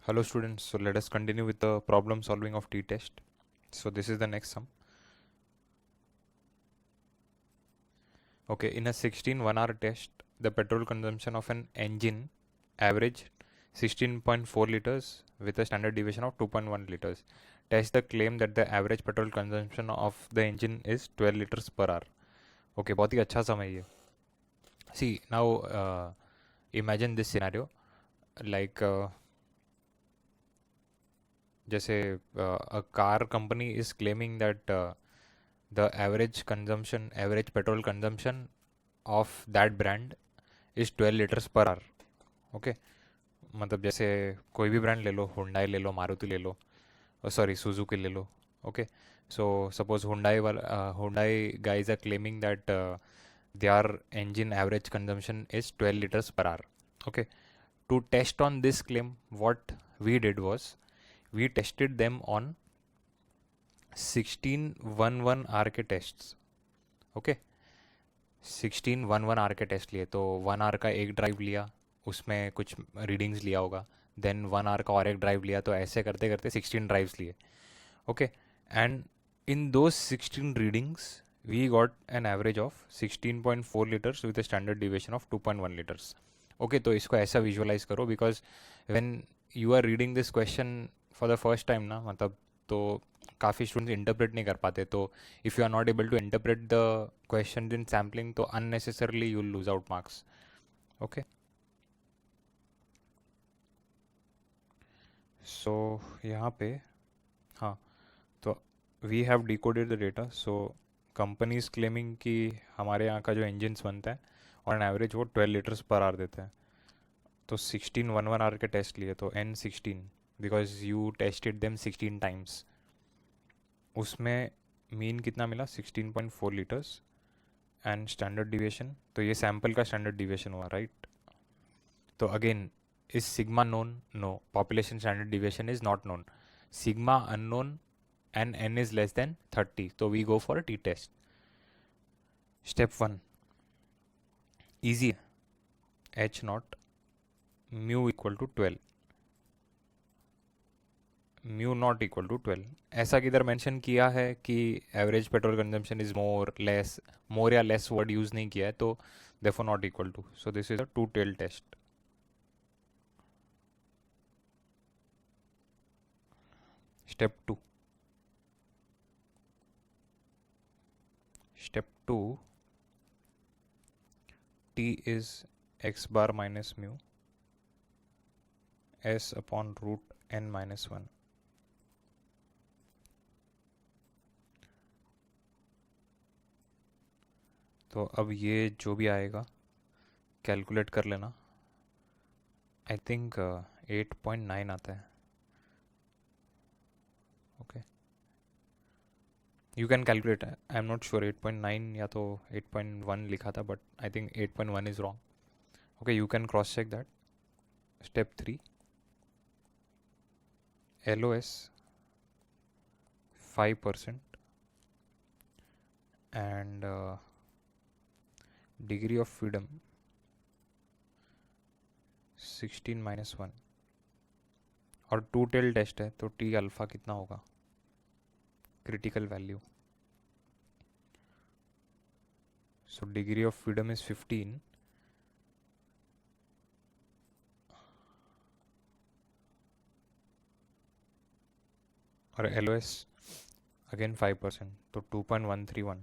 Hello students, so let us continue with the problem solving of t-test. So this is the next sum. Okay, in a 16 1-hour test, the petrol consumption of an engine averaged 16.4 liters with a standard deviation of 2.1 liters. Test the claim that the average petrol consumption of the engine is 12 liters per hour. Okay, बहुत ही अच्छा सम है ये. See, now imagine this scenario like जैसे a car company is claiming that the average petrol consumption of that brand is 12 liters per hour. Okay मतलब जैसे कोई भी brand ले लो, हुंडई ले लो, मारुति ले लो, सॉरी सुजुकी ले लो. Okay so suppose Hyundai guys are claiming that their engine average consumption is 12 liters per hour. Okay, to test on this claim, what we did was we tested them on 16 1-1 are के tests. Okay 16 1-1 are के test लिए, तो 1 are का एक drive लिया, उसमें कुछ readings लिया होगा, देन 1 आर का और एक ड्राइव लिया, तो ऐसे करते करते 16 ड्राइव्स लिए. Okay and in those 16 readings we got an average of 16.4 liters with a standard deviation of 2.1 liters. Okay, तो इसको ऐसा विजुअलाइज करो, because when you are reading this question for the first time ना, मतलब तो काफ़ी students interpret नहीं कर पाते, तो if you are not able to interpret the question in sampling तो unnecessarily you lose out marks. Okay so यहाँ पे हाँ, तो we have decoded the data. So companies claiming कि हमारे यहाँ का जो इंजन्स बनता है और एन एवरेज वो 12 लीटर्स पर आवर देते हैं. तो 16 1-1 आवर के टेस्ट लिए, तो N16 because you tested them 16 times, उसमें मीन कितना मिला 16.4 लीटर्स एंड स्टैंडर्ड डिविएशन, तो ये सैम्पल का स्टैंडर्ड डिविएशन हुआ, राइट. तो again is sigma known? No. Population standard deviation is not known. Sigma unknown and n is less than 30, so we go for a t-test. Step 1 easy, h naught mu equal to 12, mu not equal to 12. ऐसा किधर mention किया है कि average petrol consumption is more less, more या less word use नहीं किया है, तो therefore not equal to. So this is a two-tailed test. Step 2. Step 2, t is x bar minus mu s upon root n minus 1. तो अब ये जो भी आएगा कैलकुलेट कर लेना. आई थिंक 8.9 आता है. Okay you can calculate. I am not sure 8.9 या तो 8.1 लिखा था, but I think 8.1 is wrong. Okay you can cross check that. Step 3, LOS 5% and degree of freedom 16 minus 1. और टू टेल टेस्ट है, तो T alpha कितना होगा, critical value. So degree of freedom is 15 और LOS अगेन 5%, तो 2.131.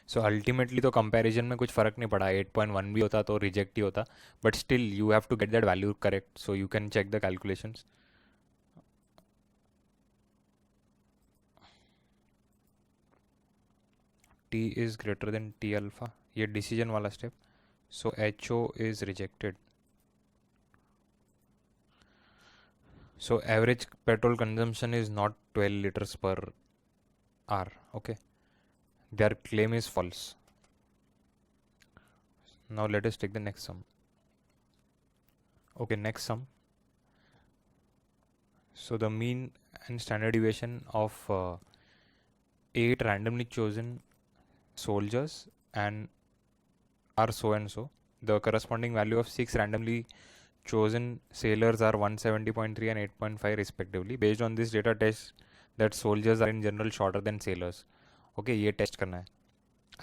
So ultimately तो comparison में कुछ फ़र्क नहीं पड़ा, 8.1 भी होता तो रिजेक्ट ही होता, but still you have to get that value correct, so you can check the calculations. T is greater than T alpha, ये डिसीजन वाला step, so HO is rejected. So average petrol consumption is not 12 liters per hour. Okay, their claim is false. Now let us take the next sum. Okay, next sum. So the mean and standard deviation of 8 randomly chosen soldiers and are so and so. The corresponding value of 6 randomly chosen sailors are 170.3 and 8.5 respectively. Based on this data, test that soldiers are in general shorter than sailors. Okay, ये test करना है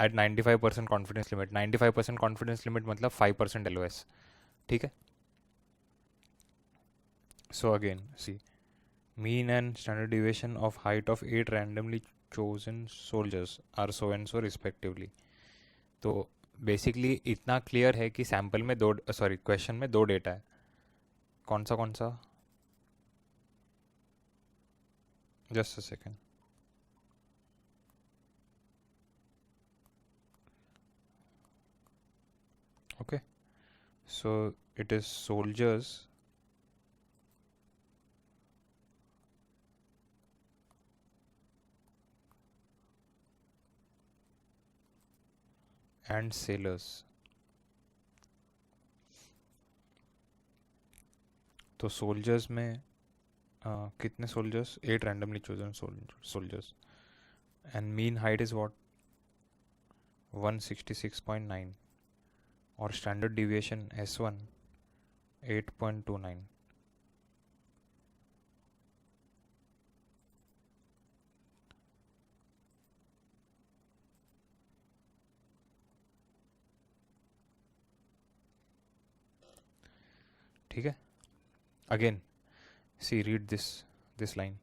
at 95% confidence limit. 95% confidence limit मतलब 5% LOS. ठीक है. So again, see, mean and standard deviation of height of 8 randomly chosen soldiers are so and so respectively. तो basically इतना clear है कि सैम्पल में दो, सॉरी, क्वेश्चन में दो डेटा है. कौन सा? Just a second. Okay, so it is soldiers and sailors. तो सोल्जर्स में कितने soldiers? 8 randomly chosen soldiers. And mean height is what? 166.9. और स्टैंडर्ड डिविएशन S1 8.29. ठीक है. Again see, read this line.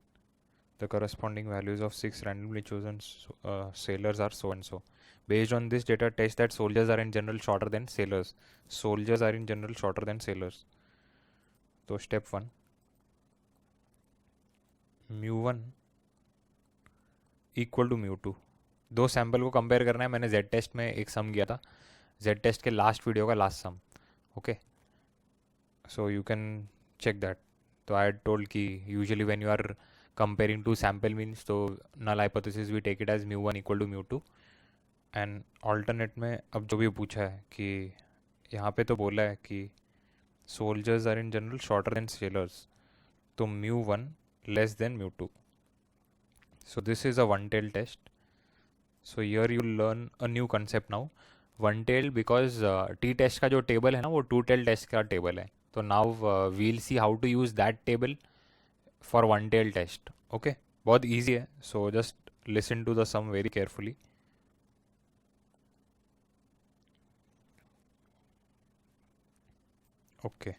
The corresponding values of 6 randomly chosen sailors are so and so. Based on this data, test that soldiers are in general shorter than sailors. Soldiers are in general shorter than sailors. तो step 1, μ1 equal to μ2. दो sample को compare करना है. मैंने Z test में एक sum किया था, जेड टेस्ट के लास्ट वीडियो का last sum. Okay, so you can check that. तो आई हैड टोल्ड कि usually when you are comparing two sample means, तो null hypothesis we take it as μ1 equal to μ2. And alternate में अब जो भी पूछा है कि यहाँ पे तो बोला है कि soldiers are in general shorter than sailors, तो μ1 less than μ2. So this is a one tail test. So here you learn a new concept now. One tail because T test का जो टेबल है ना वो टू टेल टेस्ट का table है. तो now we'll see how to use that table for one tail test. Okay, बहुत easy है. So just listen to the some very carefully. Okay,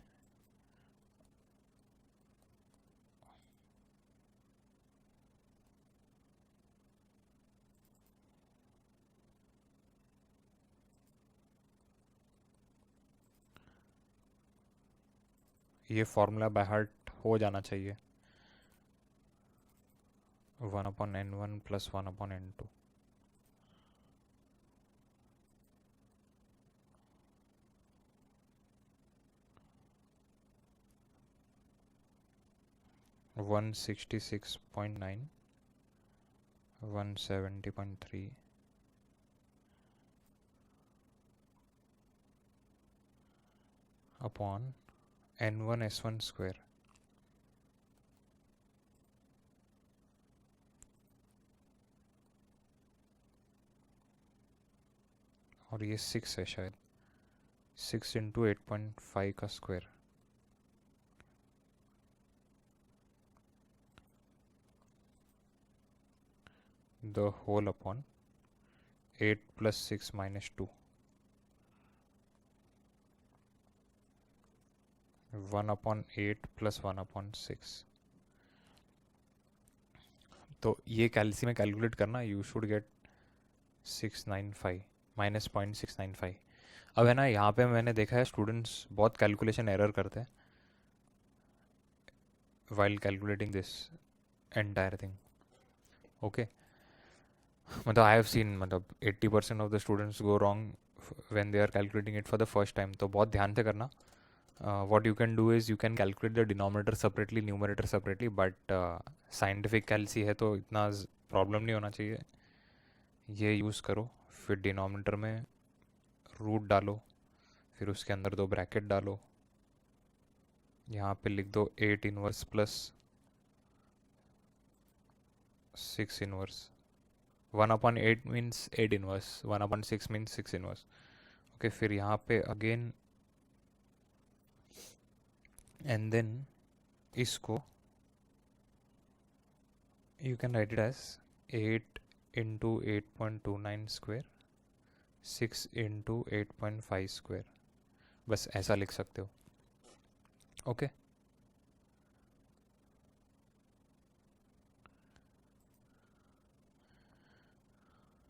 ये फॉर्मूला बाय हार्ट हो जाना चाहिए. 1/n1 plus 1/n2. One 166.9, 170.3 upon n1 s1 square. और ये 6 है शायद. 6 इंटू 8.5 का square. The whole upon 8 plus 6 minus 2. 1/8 plus 1/6. तो ये कैलसी में कैलकुलेट करना. You should get 695 minus 0.695. अब है ना, यहाँ पे मैंने देखा है स्टूडेंट्स बहुत कैलकुलेशन एरर करते हैं while calculating this entire thing. Okay, मतलब आई हैव सीन, मतलब 80% of the students go wrong when they are calculating it for the first time. तो बहुत ध्यान से करना. what you can do is you can calculate the denominator separately, numerator separately, but scientific कैलसी है तो इतना प्रॉब्लम नहीं होना चाहिए. ये यूज़ करो. फिर डिनोमिनेटर में रूट डालो, फिर उसके अंदर दो ब्रैकेट डालो. यहाँ पे लिख दो 8 inverse plus 6 inverse. 1/8 means 8 inverse, 1/6 means 6 inverse. Okay, फिर यहाँ पे अगेन एंड देन इसको you can write it as 8 into 8.29 square 6 into 8.5 square, बस ऐसा लिख सकते हो। Okay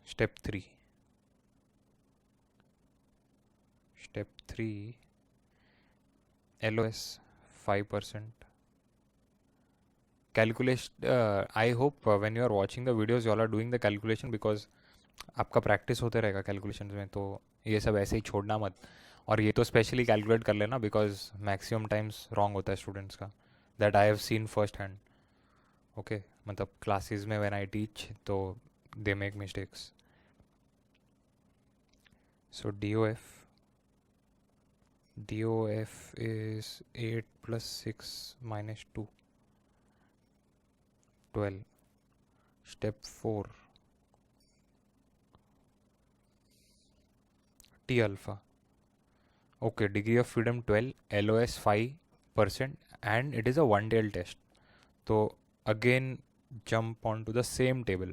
step 3 LOS 5%. Calculation, I hope when you are watching the videos you all are doing the calculation, because आपका practice होते रहेगा calculation में, तो ये सब ऐसे ही छोड़ना मत। और ये तो स्पेशली कैलकुलेट कर लेना, बिकॉज मैक्सिमम टाइम्स रॉन्ग होता है स्टूडेंट्स का, that I have scene first hand. Okay, मतलब क्लासेस में व्हेन आई टीच तो they make mistakes. So DOF is 8 plus 6 minus 2, 12. Step 4, T alpha. Okay, degree of freedom 12, LOS 5%, and it is a one tail test. So again jump onto the same table.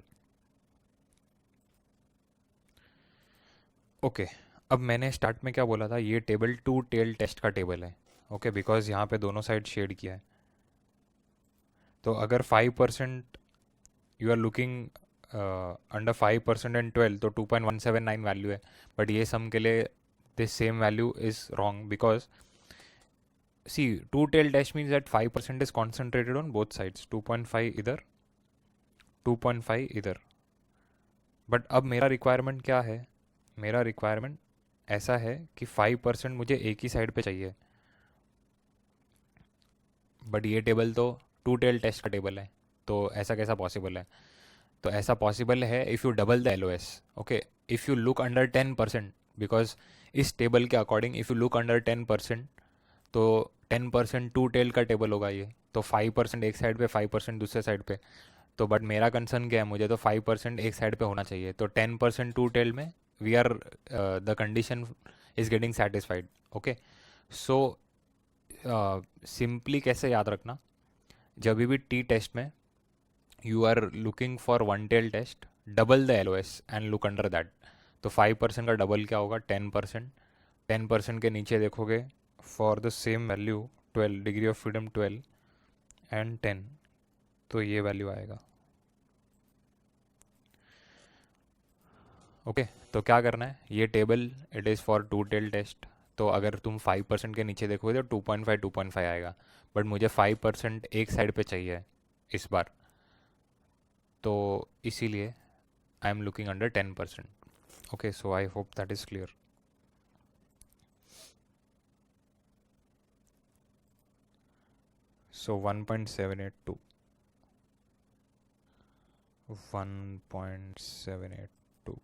Okay अब मैंने start में क्या बोला था, ये table to tail test का table है। Okay, because यहाँ पे दोनों साइड शेड किया है। तो अगर 5% you are looking under 5% and 12, तो 2.179 वैल्यू है। बट ये सम के लिए this same value is wrong, because see two tail test means that 5% is concentrated on both sides, 2.5 इधर 2.5 इधर। बट अब मेरा रिक्वायरमेंट क्या है, मेरा रिक्वायरमेंट ऐसा है कि 5% मुझे एक ही साइड पे चाहिए। बट ये टेबल तो टू टेल टेस्ट का टेबल है, तो ऐसा कैसा पॉसिबल है? तो ऐसा पॉसिबल है if U double the LOS। Okay, if you look under 10%, because इस टेबल के according if you look under 10%, तो 10% टू टेल का टेबल होगा ये। तो 5% एक साइड पे, 5% दूसरे साइड पे। तो बट मेरा कंसर्न क्या है, मुझे तो 5% एक साइड पे होना चाहिए। तो 10% टू टेल में we are the condition is getting satisfied. Okay, so simply कैसे याद रखना, जब भी टी टेस्ट में you are looking for one tail test, double the LOS and look under that. तो 5% का डबल क्या होगा, 10%। 10% के नीचे देखोगे for the same value 12, degree of freedom 12 and 10, तो ये वैल्यू आएगा। ओके, तो क्या करना है, ये table it is for two tail test. तो अगर तुम 5% के नीचे देखोगे तो 2.5 आएगा। बट मुझे 5% एक साइड पे चाहिए इस बार, तो इसीलिए I am looking under 10%। Okay, so I hope that is clear. So 1.782 1.782।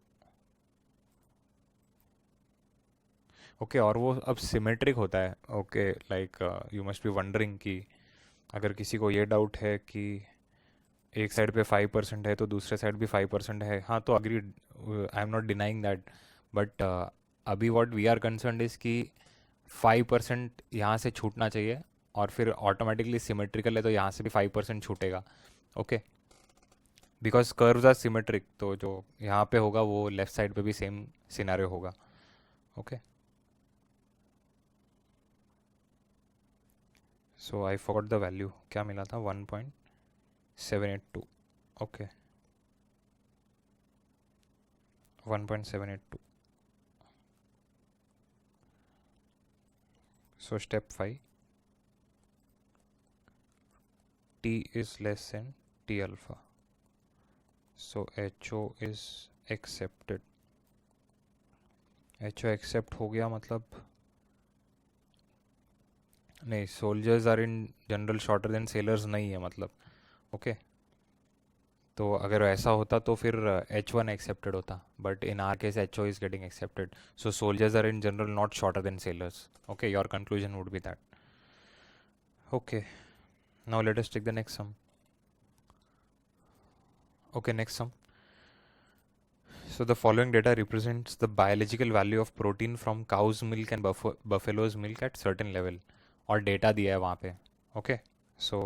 Okay, और वो अब सिमेट्रिक होता है। Okay, like you must be wondering कि अगर किसी को ये डाउट है कि एक साइड पे 5% है तो दूसरे साइड भी 5% है, हाँ तो agreed, I am not denying that. But अभी what we are concerned is कि 5% यहाँ से छूटना चाहिए, और फिर ऑटोमेटिकली सिमेट्रिकल है तो यहाँ से भी 5% छूटेगा। Okay, because curves are symmetric, तो जो यहाँ पे होगा वो लेफ्ट साइड पे भी सेम सिनेरियो होगा। Okay, so I forgot the value, क्या मिला था, 1.782। Okay, 1.782। So step 5, T is less than T alpha. So HO is accepted. HO accept हो गया, मतलब नहीं, soldiers are in general shorter than sailors नहीं है मतलब। ओके, तो अगर ऐसा होता तो फिर H1 एक्सेप्टेड होता, but in our case HO is getting accepted. So soldiers are in general not shorter than sailors. Okay, your conclusion would be that. Okay, now let us take the next sum. Okay, next sum. So the following data represents the biological value of protein from cow's milk and buffalo's milk at certain level. और data दिया है वहाँ पे. Okay. So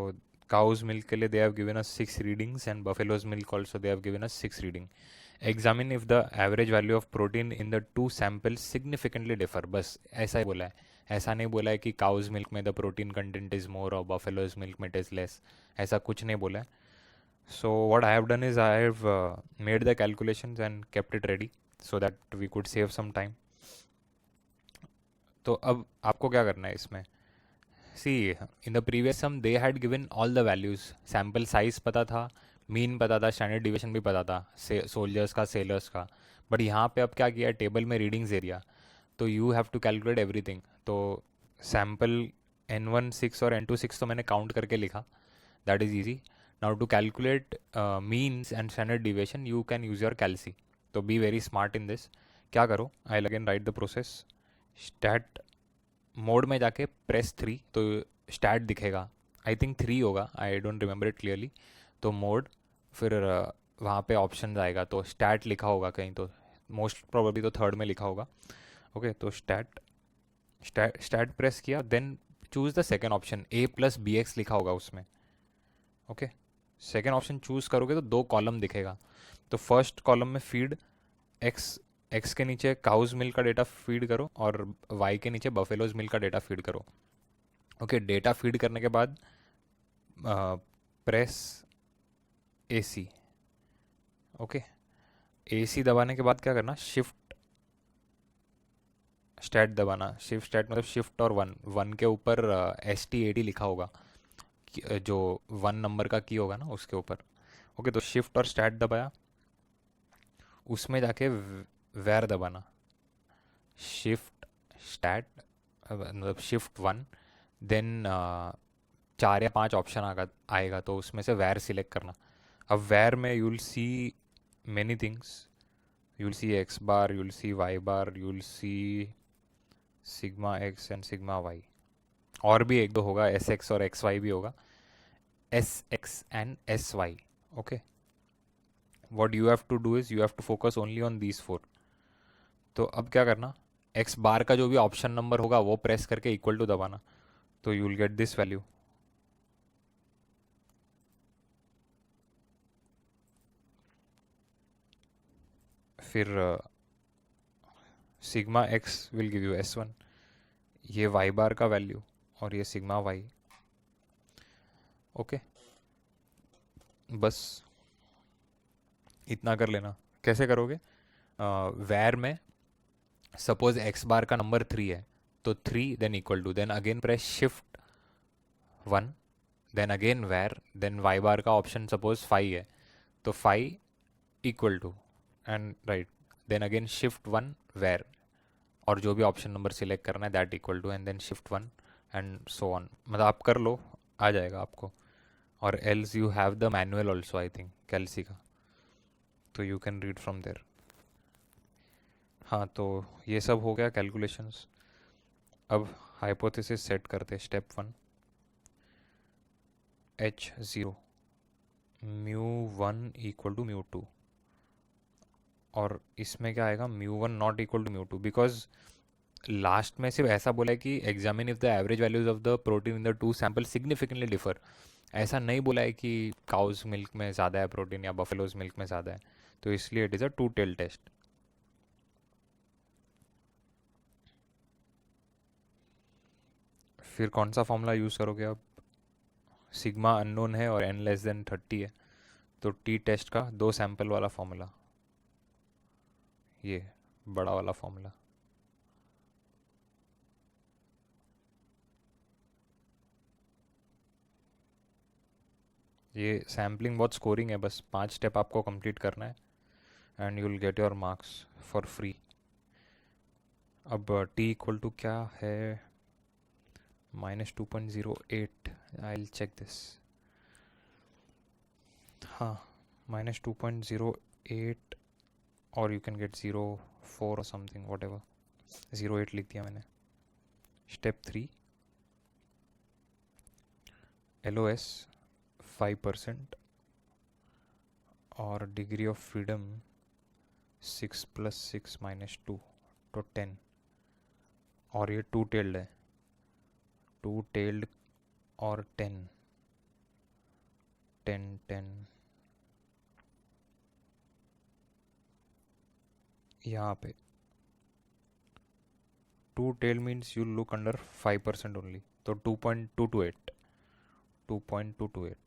cow's milk के लिए they have given us 6 readings and buffalo's milk also they have given us 6 reading. Examine if the average value of protein in the two samples significantly differ. बस ऐसा ही बोला है. ऐसा नहीं बोला है कि काउज मिल्क में the protein content is more और बफेलोज मिल्क में इट इज लेस. ऐसा कुछ नहीं बोला है. So what I have done is I have made the calculations and kept it ready so that we could save some time. तो अब आपको क्या करना है इसमें. See, in the previous sum they had given all the values. Sample size पता था, mean पता था, स्टैंडर्ड डिविएशन भी पता था सोल्जर्स का, सेलर्स का. बट यहाँ पे अब क्या किया है, टेबल में रीडिंग्स एरिया. तो you have to calculate everything. तो सैम्पल N16 और N26 तो मैंने काउंट करके लिखा. That is easy. Now to calculate means and standard deviation you can use your calci. तो be very smart in this. क्या करो, I'll again write the process. Stat mode में जाके प्रेस 3 तो स्टैट दिखेगा. आई थिंक 3 होगा, I don't remember it clearly. तो mode फिर वहाँ पे ऑप्शन आएगा तो स्टैट लिखा होगा कहीं, तो मोस्ट प्रोबेबली तो थर्ड में लिखा होगा. ओके तो स्टैट प्रेस किया, then choose the second option. A+BX लिखा होगा उसमें. ओके सेकेंड ऑप्शन चूज़ करोगे तो 2 कॉलम दिखेगा. तो फर्स्ट कॉलम में फीड एक्स के नीचे काउज मिल्क का डेटा फीड करो और वाई के नीचे बफेलोज मिल्क का डेटा फीड करो. ओके डेटा फीड करने के बाद प्रेस AC. ओके AC दबाने के बाद क्या करना, शिफ्ट स्टैट दबाना. शिफ्ट स्टैट मतलब शिफ्ट और 1 के ऊपर ST80 लिखा होगा, जो 1 नंबर का की होगा ना उसके ऊपर. ओके तो शिफ्ट और स्टैट दबाया, उसमें जाके वेर दबाना. शिफ्ट स्टैट मतलब शिफ्ट 1, देन 4 या 5 ऑप्शन आएगा तो उसमें से वेर सिलेक्ट करना. अब वेर में you will see many things. You will see X bar, you will see Y bar, you will see sigma X and sigma Y. और भी एक दो होगा, SX और XY भी होगा, SX and SY. okay what you have to do is you have to focus only on these 4. तो अब क्या करना, X बार का जो भी ऑप्शन नंबर होगा वो प्रेस करके इक्वल टू दबाना. तो you will get this value. फिर sigma X will give you S1. ये वाई बार का वैल्यू और ये सिग्मा वाई. ओके बस इतना कर लेना. कैसे करोगे, वैर में सपोज एक्स बार का नंबर 3 है तो 3 then equal to, then again press shift 1, then again var, then Y bar का ऑप्शन सपोज 5 है तो 5 equal to and right, then again shift 1 var, और जो भी ऑप्शन नंबर सिलेक्ट करना है that equal to, and then shift 1 and so on. मतलब आप कर लो, आ जाएगा आपको. और else you have the manual also I think कैल्सी का, तो you can read from there. हाँ तो ये सब हो गया कैलकुलेशंस. अब हाइपोथेसिस सेट करते. Step 1 H0 μ1 equal to μ2. और इसमें क्या आएगा, μ1 not equal to μ2, because last में सिर्फ ऐसा बोला है कि examine if the average values of the protein in the two sample significantly differ. ऐसा नहीं बोला है कि काउज मिल्क में ज़्यादा है प्रोटीन या बफेलोज मिल्क में ज़्यादा है. तो इसलिए it is a 2 tail test. फिर कौन सा फॉर्मूला यूज़ करोगे आप. सिग्मा अननोन है और n<30 है तो T टेस्ट का 2 सैंपल वाला फॉर्मूला, ये बड़ा वाला फॉर्मूला. ये सैम्पलिंग बहुत स्कोरिंग है, बस 5 स्टेप आपको कंप्लीट करना है and you will get your marks for free. अब T इक्वल टू क्या है, -2.08. I will check this. हाँ -2.08 और यू कैन गेट 0.4 और समथिंग वॉट एवर. 0.8 लिख दिया मैंने. स्टेप 3 LOS 5% और डिग्री ऑफ फ्रीडम 6 + 6 - 2 तो 10, और ये टू टेल्ड है, टू टेल्ड और 10 10 10 यहाँ पे two tail means you look under 5% only, तो 2.228 2.228।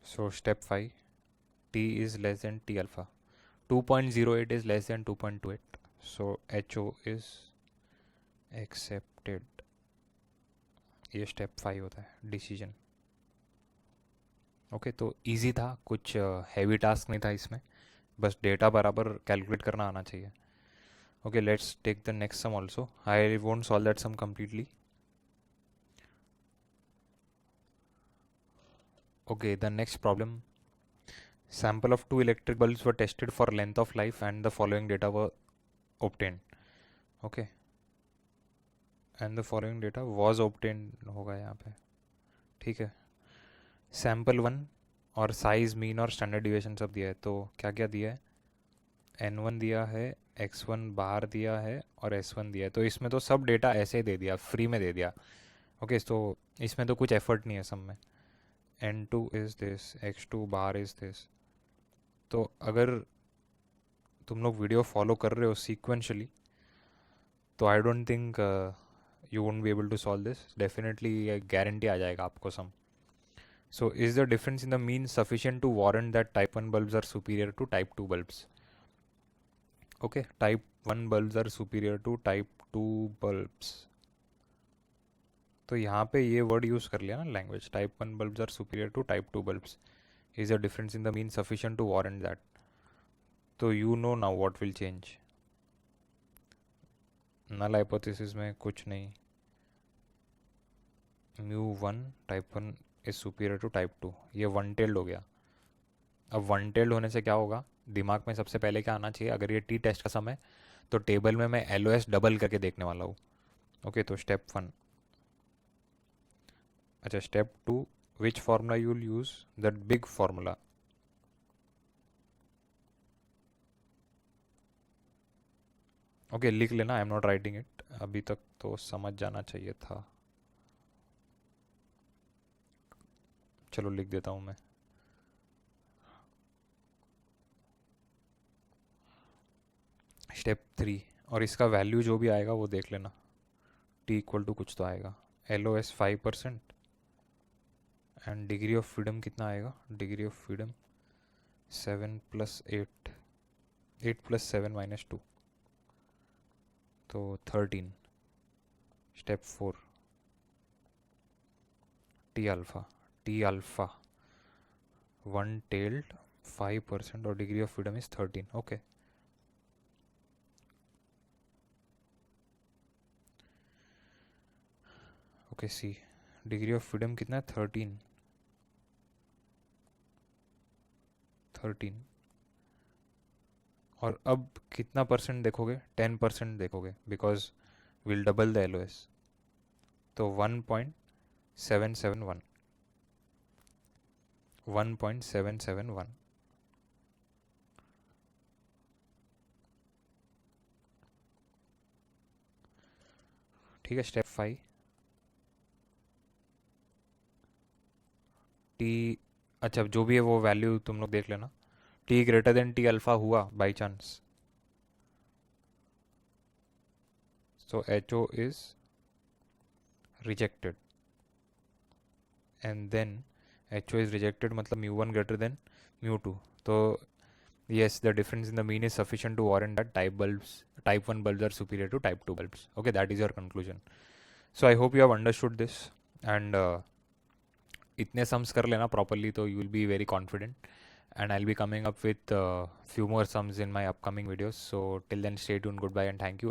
So step 5, T is less than T alpha. 2.08 is less than 2.28. So HO is accepted. ये स्टेप 5 होता है डिसीजन। ओके, तो इजी था, कुछ हैवी टास्क नहीं था इसमें, बस डेटा बराबर कैलकुलेट करना आना चाहिए। Okay, let's take the next sum also. I won't solve that sum completely. Okay, the next problem, sample of two electric bulbs were tested for length of life and the following data were obtained. Okay, and the following data was obtained होगा यहाँ पे, ठीक है। Sample 1 और size, mean और standard deviation सब दिया है, तो क्या क्या दिया है, N1 दिया है, X1 बार दिया है और S1 दिया है, तो इसमें तो सब डेटा ऐसे ही दे दिया, फ्री में दे दिया। ओके, तो इसमें तो कुछ एफर्ट नहीं है सब में। N2 is this, X2 bar is this. तो अगर तुम लोग वीडियो फॉलो कर रहे हो सीक्वेंशली, तो I don't think you won't be able to solve this, definitely guarantee आ जाएगा आपको sum. So is the difference in the mean sufficient to warrant that type 1 bulbs are superior to type 2 bulbs? Okay, type 1 bulbs are superior to type 2 bulbs, तो यहाँ पे ये word use कर लिया ना, language, type 1 bulbs are superior to type 2 bulbs, is the difference in the mean sufficient to warrant that. तो you know now what will change. Null hypothesis में कुछ नहीं, μ1 type 1 is superior to type 2, ये one tailed हो गया। अब one tailed होने से क्या होगा, दिमाग में सबसे पहले क्या आना चाहिए, अगर ये टी टेस्ट का समय, तो टेबल में मैं LOS डबल करके देखने वाला हूँ। ओके, तो स्टेप 1, अच्छा step 2, which formula you will use, that big formula. Okay, लिख लेना, आई एम नॉट राइटिंग इट, अभी तक तो समझ जाना चाहिए था। चलो लिख देता हूँ मैं। स्टेप 3, और इसका वैल्यू जो भी आएगा वो देख लेना, T इक्वल टू कुछ तो आएगा, LOS 5% and degree of freedom कितना आएगा, डिग्री ऑफ फ्रीडम 7 + 8, 8 + 7 - 2, तो 13। स्टेप 4, T अल्फा 1 टेल्ड 5% और degree of freedom is 13। Okay, okay C, degree of freedom कितना है, 13 13, और अब कितना परसेंट देखोगे, 10% देखोगे, because will double the LOS, तो 1.771 1.771। ठीक है, स्टेप 5, टी, अच्छा जो भी है वो वैल्यू तुम लोग देख लेना, T greater than T alpha हुआ by chance, so HO is rejected, and then HO is rejected मतलब μ1 greater than μ2, तो yes, the difference in the mean is sufficient to warrant that type 1 bulbs are superior to type 2 bulbs. Okay, that is your conclusion. So I hope you have understood this, and इतने sums कर लेना properly तो you will be very confident, and I'll be coming up with few more sums in my upcoming videos. So till then, stay tuned, goodbye and thank you.